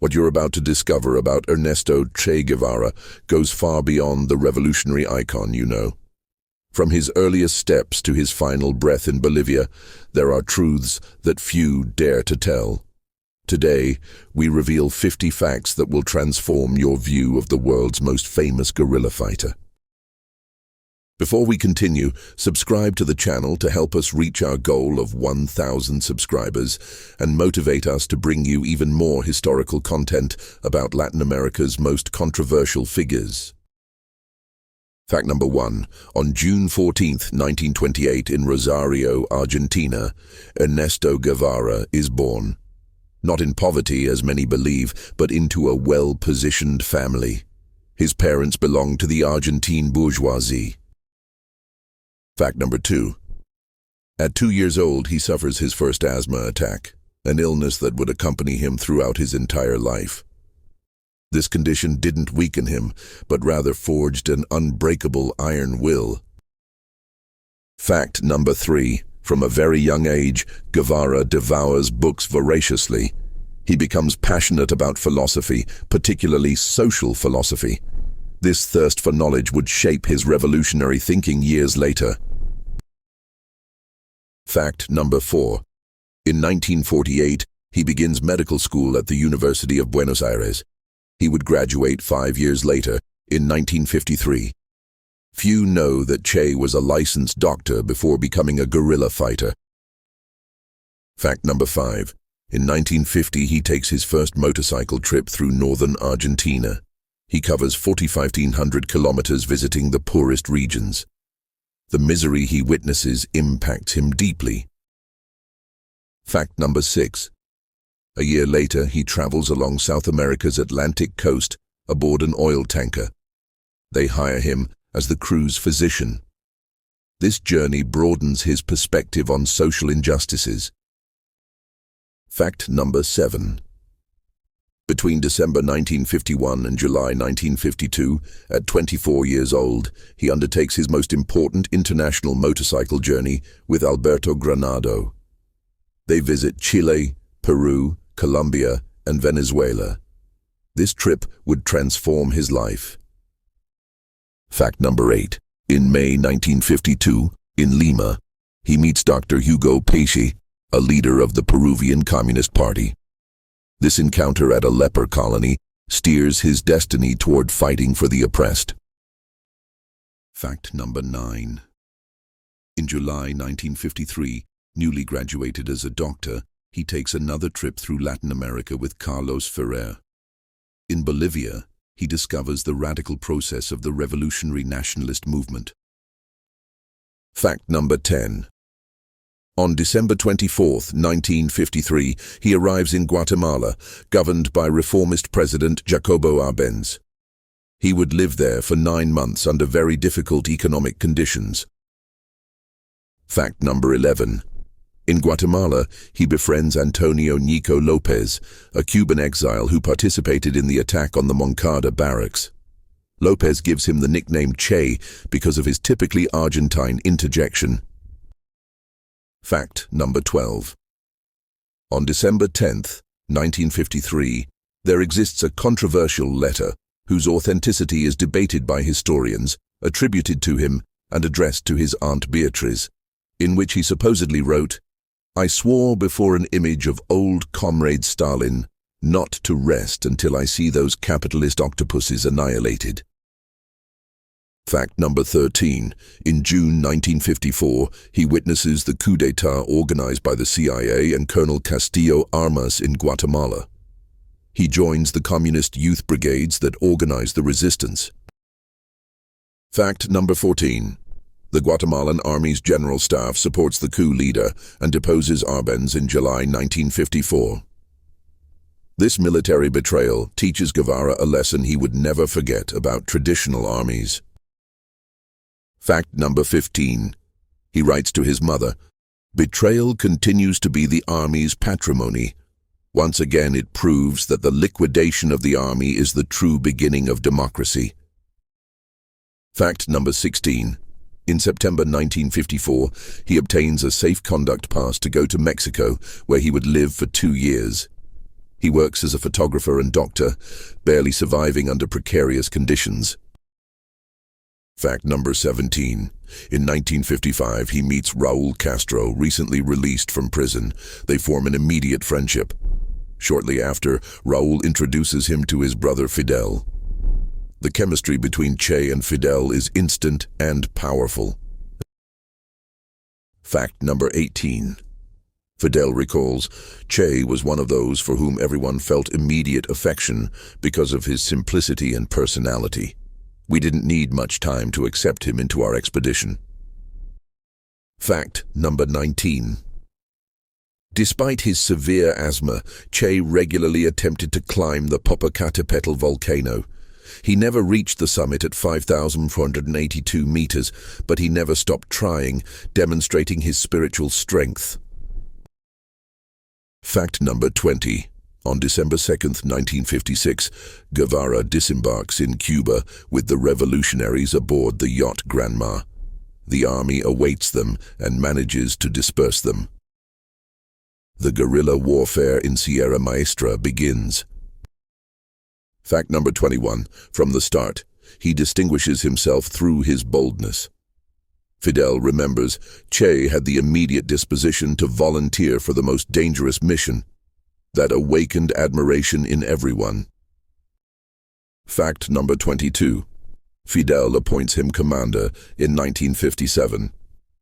What you're about to discover about Ernesto Che Guevara goes far beyond the revolutionary icon you know. From his earliest steps to his final breath in Bolivia, there are truths that few dare to tell. Today, we reveal 50 facts that will transform your view of the world's most famous guerrilla fighter. Before we continue, subscribe to the channel to help us reach our goal of 1,000 subscribers and motivate us to bring you even more historical content about Latin America's most controversial figures. Fact number 1. On June 14, 1928, in Rosario, Argentina, Ernesto Guevara is born. Not in poverty, as many believe, but into a well-positioned family. His parents belonged to the Argentine bourgeoisie. Fact number 2. At 2 years old, he suffers his first asthma attack, an illness that would accompany him throughout his entire life. This condition didn't weaken him, but rather forged an unbreakable iron will. Fact number 3. From a very young age, Guevara devours books voraciously. He becomes passionate about philosophy, particularly social philosophy. This thirst for knowledge would shape his revolutionary thinking years later. Fact number 4. In 1948, he begins medical school at the University of Buenos Aires. He would graduate 5 years later, in 1953. Few know that Che was a licensed doctor before becoming a guerrilla fighter. Fact number 5. In 1950, he takes his first motorcycle trip through northern Argentina. He covers 4,500 kilometers visiting the poorest regions. The misery he witnesses impacts him deeply. Fact number 6. A year later, he travels along South America's Atlantic coast aboard an oil tanker. They hire him as the crew's physician. This journey broadens his perspective on social injustices. Fact number 7. Between December 1951 and July 1952, at 24 years old, he undertakes his most important international motorcycle journey with Alberto Granado. They visit Chile, Peru, Colombia, and Venezuela. This trip would transform his life. Fact number 8. In May 1952, in Lima, he meets Dr. Hugo Peixe, a leader of the Peruvian Communist Party. This encounter at a leper colony steers his destiny toward fighting for the oppressed. Fact number 9. In July 1953, newly graduated as a doctor, he takes another trip through Latin America with Carlos Ferrer. In Bolivia, he discovers the radical process of the revolutionary nationalist movement. Fact number 10. On December 24, 1953, he arrives in Guatemala, governed by reformist President Jacobo Arbenz. He would live there for 9 months under very difficult economic conditions. Fact number 11. In Guatemala, he befriends Antonio Nico Lopez, a Cuban exile who participated in the attack on the Moncada barracks. Lopez gives him the nickname Che because of his typically Argentine interjection. Fact number 12. On December 10, 1953, there exists a controversial letter whose authenticity is debated by historians, attributed to him and addressed to his Aunt Beatriz, in which he supposedly wrote, "I swore before an image of old comrade Stalin not to rest until I see those capitalist octopuses annihilated." Fact number 13. In June 1954, he witnesses the coup d'etat organized by the CIA and Colonel Castillo Armas in Guatemala. He joins the communist youth brigades that organized the resistance. Fact number 14. The Guatemalan Army's general staff supports the coup leader and deposes Arbenz in July 1954. This military betrayal teaches Guevara a lesson he would never forget about traditional armies. Fact number 15. He writes to his mother, "Betrayal continues to be the army's patrimony. Once again it proves that the liquidation of the army is the true beginning of democracy." Fact number 16. In September 1954, he obtains a safe conduct pass to go to Mexico, where he would live for 2 years. He works as a photographer and doctor, barely surviving under precarious conditions. Fact number 17. In 1955, he meets Raúl Castro, recently released from prison. They form an immediate friendship. Shortly after, Raúl introduces him to his brother Fidel. The chemistry between Che and Fidel is instant and powerful. Fact number 18. Fidel recalls, Che was one of those for whom everyone felt immediate affection because of his simplicity and personality. We didn't need much time to accept him into our expedition. Fact number 19. Despite his severe asthma, Che regularly attempted to climb the Popocatépetl volcano. He never reached the summit at 5,482 meters, but he never stopped trying, demonstrating his spiritual strength. Fact number 20. On December 2nd, 1956, Guevara disembarks in Cuba with the revolutionaries aboard the yacht Granma. The army awaits them and manages to disperse them. The guerrilla warfare in Sierra Maestra begins. Fact number 21. From the start, he distinguishes himself through his boldness. Fidel remembers Che had the immediate disposition to volunteer for the most dangerous mission. That awakened admiration in everyone. Fact number 22. Fidel appoints him commander in 1957.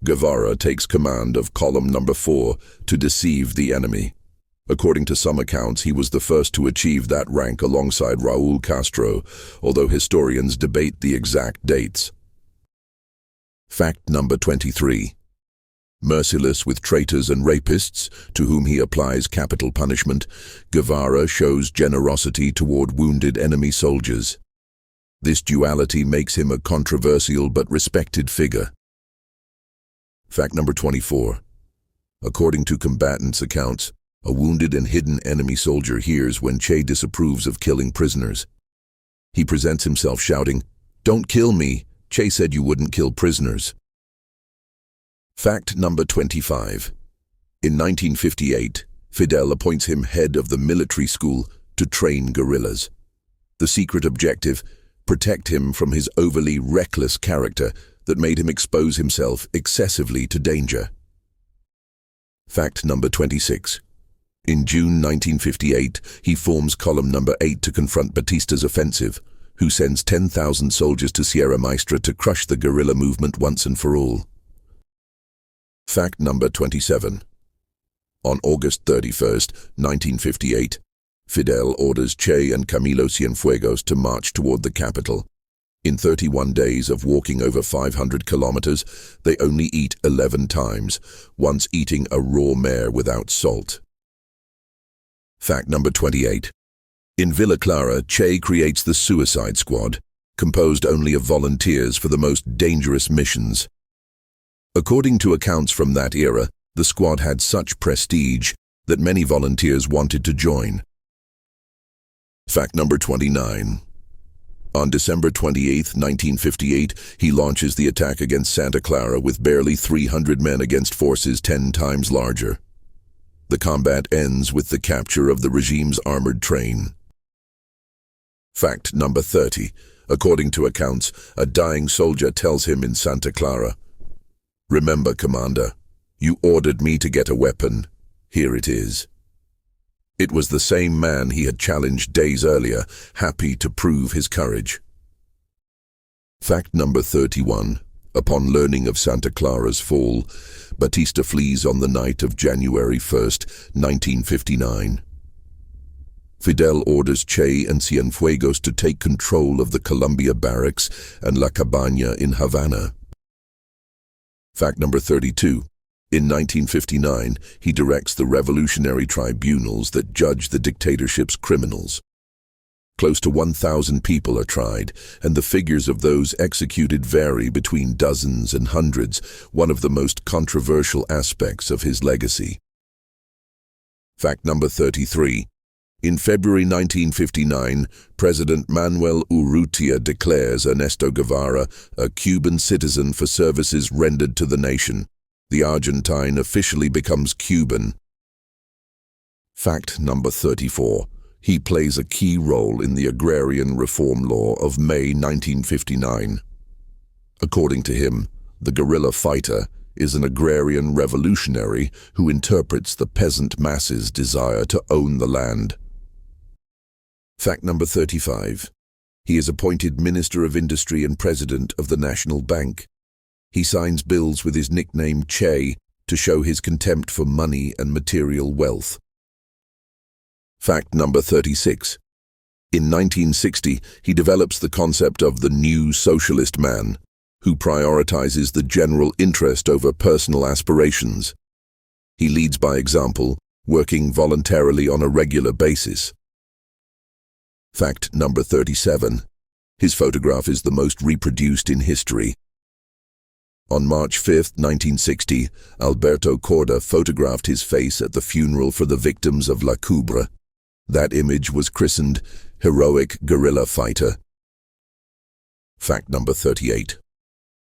Guevara takes command of column number 4 to deceive the enemy. According to some accounts, he was the first to achieve that rank alongside Raúl Castro, although historians debate the exact dates. Fact number 23. Merciless with traitors and rapists, to whom he applies capital punishment, Guevara shows generosity toward wounded enemy soldiers. This duality makes him a controversial but respected figure. Fact number 24. According to combatants' accounts, a wounded and hidden enemy soldier hears when Che disapproves of killing prisoners. He presents himself shouting, "Don't kill me! Che said you wouldn't kill prisoners." Fact number 25. In 1958, Fidel appoints him head of the military school to train guerrillas. The secret objective, protect him from his overly reckless character that made him expose himself excessively to danger. Fact number 26. In June 1958, he forms column number 8 to confront Batista's offensive, who sends 10,000 soldiers to Sierra Maestra to crush the guerrilla movement once and for all. Fact number 27. On August 31st, 1958, Fidel orders Che and Camilo Cienfuegos to march toward the capital. In 31 days of walking over 500 kilometers, they only eat 11 times, once eating a raw mare without salt. Fact number 28. In Villa Clara, Che creates the Suicide Squad, composed only of volunteers for the most dangerous missions. According to accounts from that era, the squad had such prestige that many volunteers wanted to join. Fact number 29. On December 28, 1958, he launches the attack against Santa Clara with barely 300 men against forces 10 times larger. The combat ends with the capture of the regime's armored train. Fact number 30. According to accounts, a dying soldier tells him in Santa Clara, "Remember, Commander, you ordered me to get a weapon. Here it is." It was the same man he had challenged days earlier, happy to prove his courage. Fact number 31. Upon learning of Santa Clara's fall, Batista flees on the night of January 1st, 1959. Fidel orders Che and Cienfuegos to take control of the Colombia Barracks and La Cabaña in Havana. Fact number 32. In 1959, he directs the revolutionary tribunals that judge the dictatorship's criminals. Close to 1,000 people are tried, and the figures of those executed vary between dozens and hundreds, one of the most controversial aspects of his legacy. Fact number 33. In February 1959, President Manuel Urrutia declares Ernesto Guevara a Cuban citizen for services rendered to the nation. The Argentine officially becomes Cuban. Fact number 34. He plays a key role in the Agrarian Reform Law of May 1959. According to him, the guerrilla fighter is an agrarian revolutionary who interprets the peasant masses' desire to own the land. Fact number 35. He is appointed Minister of Industry and President of the National Bank. He signs bills with his nickname CHE to show his contempt for money and material wealth. Fact number 36. In 1960, he develops the concept of the new socialist man, who prioritizes the general interest over personal aspirations. He leads by example, working voluntarily on a regular basis. Fact number 37. His photograph is the most reproduced in history. On March 5, 1960, Alberto Corda photographed his face at the funeral for the victims of La Coubre. That image was christened Heroic Guerrilla Fighter. Fact number 38.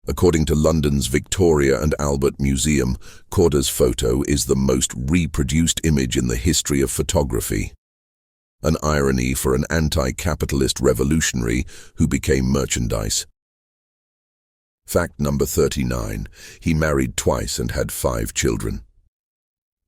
According to London's Victoria and Albert Museum, Corda's photo is the most reproduced image in the history of photography. An irony for an anti-capitalist revolutionary who became merchandise. Fact number 39. He married twice and had 5 children.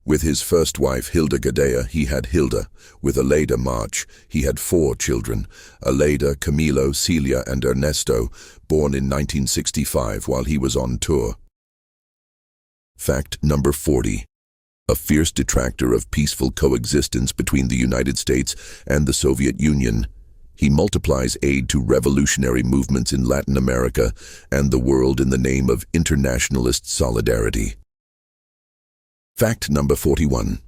With his first wife, Hilda Gadea, he had Hilda. With Aleida March, he had 4 children, Aleida, Camilo, Celia, and Ernesto, born in 1965 while he was on tour. Fact number 40. A fierce detractor of peaceful coexistence between the United States and the Soviet Union, he multiplies aid to revolutionary movements in Latin America and the world in the name of internationalist solidarity. Fact number 41.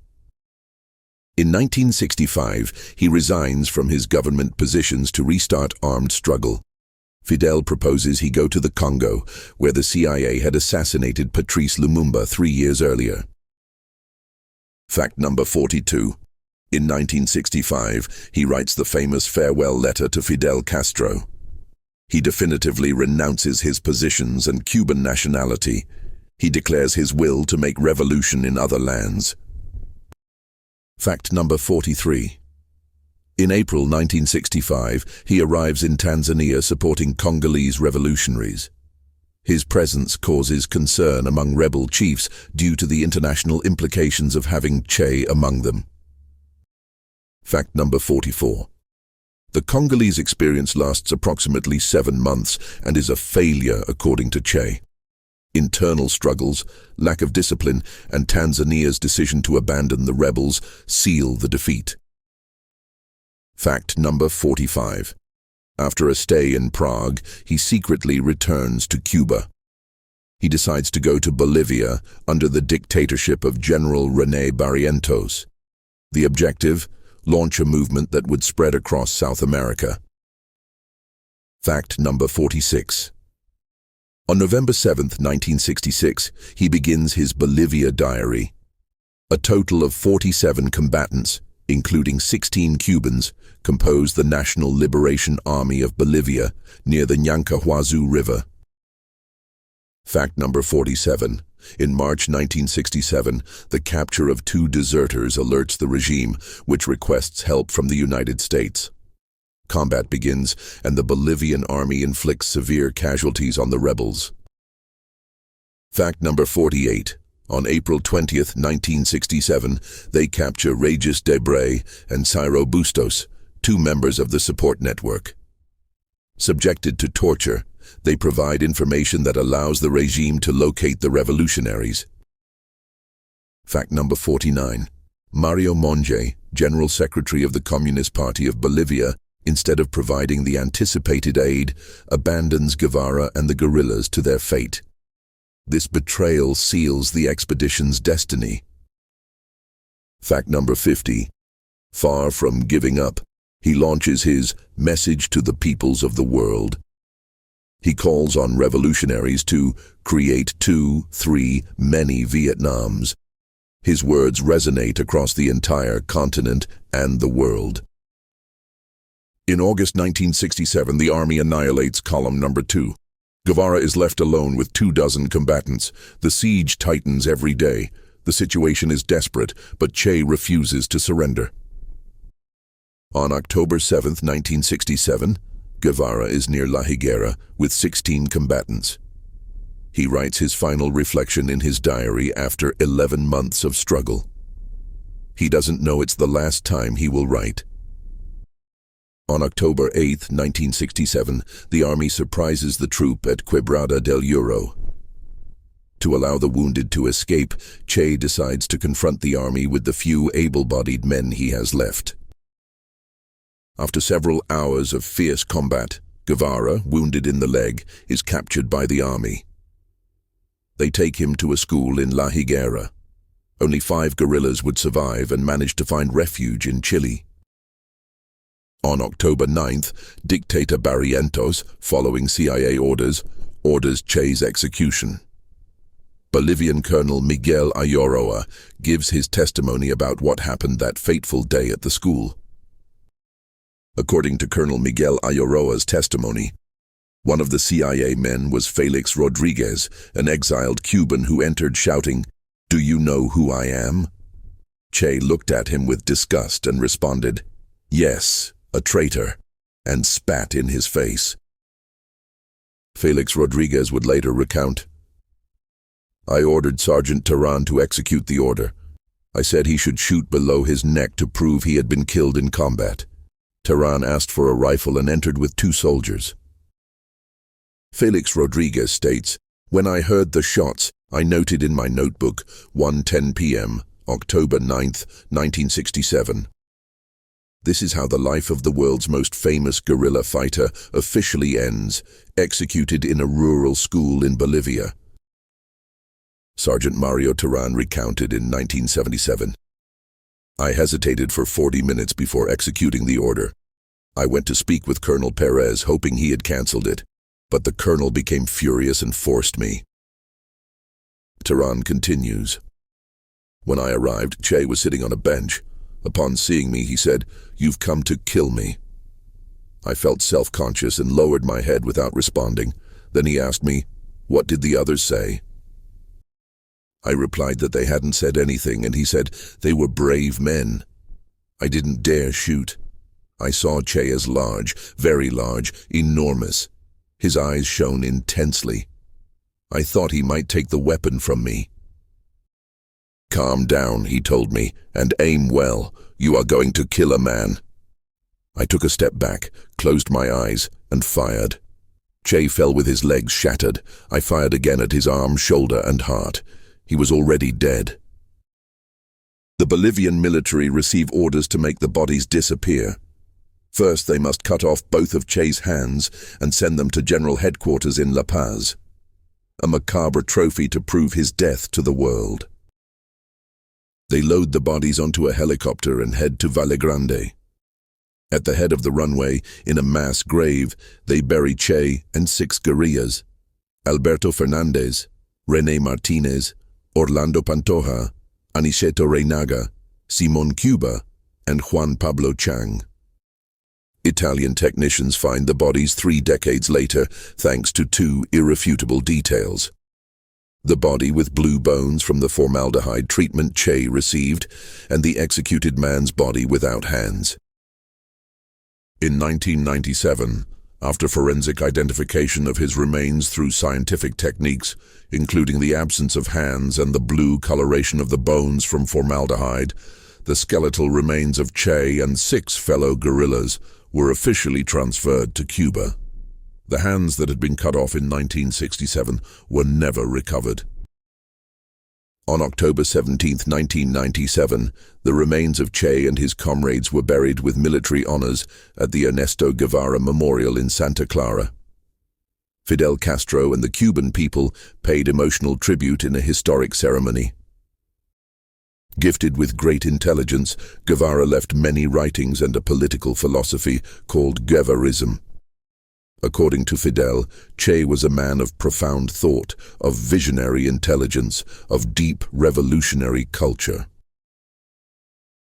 In 1965, he resigns from his government positions to restart armed struggle. Fidel proposes he go to the Congo, where the CIA had assassinated Patrice Lumumba 3 years earlier. Fact number 42. In 1965, he writes the famous farewell letter to Fidel Castro. He definitively renounces his positions and Cuban nationality. He declares his will to make revolution in other lands. Fact number 43. In April 1965, he arrives in Tanzania supporting Congolese revolutionaries. His presence causes concern among rebel chiefs due to the international implications of having CHE among them. Fact number 44. The Congolese experience lasts approximately 7 months and is a failure according to CHE. Internal struggles, lack of discipline, and Tanzania's decision to abandon the rebels seal the defeat. Fact number 45. After a stay in Prague, he secretly returns to Cuba. He decides to go to Bolivia under the dictatorship of General René Barrientos. The objective? Launch a movement that would spread across South America. Fact number 46. On November 7, 1966, he begins his Bolivia diary. A total of 47 combatants, including 16 Cubans, compose the National Liberation Army of Bolivia near the Nyancahuazu River. Fact number 47. In March 1967, the capture of 2 deserters alerts the regime, which requests help from the United States. Combat begins, and the Bolivian army inflicts severe casualties on the rebels. Fact number 48. On April 20, 1967, they capture Regis Debray and Ciro Bustos, 2 members of the support network. Subjected to torture, they provide information that allows the regime to locate the revolutionaries. Fact number 49. Mario Monge, General Secretary of the Communist Party of Bolivia, instead of providing the anticipated aid, abandons Guevara and the guerrillas to their fate. This betrayal seals the expedition's destiny. Fact number 50. Far from giving up, he launches his message to the peoples of the world. He calls on revolutionaries to create 2, 3, many Vietnams. His words resonate across the entire continent and the world. In August 1967, the army annihilates column number 2. Guevara is left alone with 24 combatants. The siege tightens every day. The situation is desperate, but Che refuses to surrender. On October 7, 1967, Guevara is near La Higuera with 16 combatants. He writes his final reflection in his diary after 11 months of struggle. He doesn't know it's the last time he will write. On October 8, 1967, the army surprises the troop at Quebrada del Euro. To allow the wounded to escape, Che decides to confront the army with the few able-bodied men he has left. After several hours of fierce combat, Guevara, wounded in the leg, is captured by the army. They take him to a school in La Higuera. Only 5 guerrillas would survive and manage to find refuge in Chile. On October 9th, Dictator Barrientos, following CIA orders Che's execution. Bolivian Colonel Miguel Ayoroa gives his testimony about what happened that fateful day at the school. According to Colonel Miguel Ayoroa's testimony, one of the CIA men was Felix Rodriguez, an exiled Cuban who entered shouting, "Do you know who I am?" Che looked at him with disgust and responded, "Yes, a traitor," and spat in his face. Felix Rodriguez would later recount, "I ordered Sergeant Terán to execute the order. I said he should shoot below his neck to prove he had been killed in combat. Terán asked for a rifle and entered with 2 soldiers." Felix Rodriguez states, "When I heard the shots, I noted in my notebook 1:10 p.m., October 9th, 1967. This is how the life of the world's most famous guerrilla fighter officially ends, executed in a rural school in Bolivia." Sergeant Mario Terán recounted in 1977, "I hesitated for 40 minutes before executing the order. I went to speak with Colonel Perez, hoping he had cancelled it, but the colonel became furious and forced me." Terán continues, "When I arrived, Che was sitting on a bench. Upon seeing me, he said, 'You've come to kill me.' I felt self-conscious and lowered my head without responding. Then he asked me, 'What did the others say?' I replied that they hadn't said anything, and he said, 'They were brave men.' I didn't dare shoot. I saw Che as large, very large, enormous. His eyes shone intensely. I thought he might take the weapon from me. 'Calm down,' he told me, 'and aim well. You are going to kill a man.' I took a step back, closed my eyes, and fired. Che fell with his legs shattered. I fired again at his arm, shoulder, and heart. He was already dead." The Bolivian military receive orders to make the bodies disappear. First, they must cut off both of Che's hands and send them to General Headquarters in La Paz, a macabre trophy to prove his death to the world. They load the bodies onto a helicopter and head to Valle Grande. At the head of the runway, in a mass grave, they bury Che and 6 guerrillas: Alberto Fernandez, René Martinez, Orlando Pantoja, Aniceto Reynaga, Simón Cuba, and Juan Pablo Chang. Italian technicians find the bodies 3 decades later, thanks to 2 irrefutable details: the body with blue bones from the formaldehyde treatment Che received, and the executed man's body without hands. In 1997, after forensic identification of his remains through scientific techniques, including the absence of hands and the blue coloration of the bones from formaldehyde, the skeletal remains of Che and 6 fellow guerrillas were officially transferred to Cuba. The hands that had been cut off in 1967 were never recovered. On October 17, 1997, the remains of Che and his comrades were buried with military honors at the Ernesto Guevara Memorial in Santa Clara. Fidel Castro and the Cuban people paid emotional tribute in a historic ceremony. Gifted with great intelligence, Guevara left many writings and a political philosophy called Guevarism. According to Fidel, Che was a man of profound thought, of visionary intelligence, of deep revolutionary culture.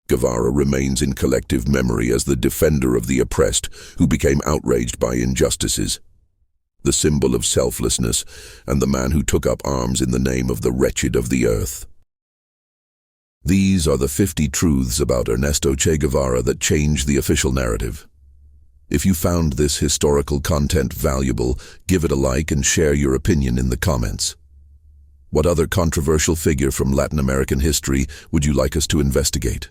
Guevara remains in collective memory as the defender of the oppressed who became outraged by injustices, the symbol of selflessness, and the man who took up arms in the name of the wretched of the earth. These are the 50 truths about Ernesto Che Guevara that change the official narrative. If you found this historical content valuable, give it a like and share your opinion in the comments. What other controversial figure from Latin American history would you like us to investigate?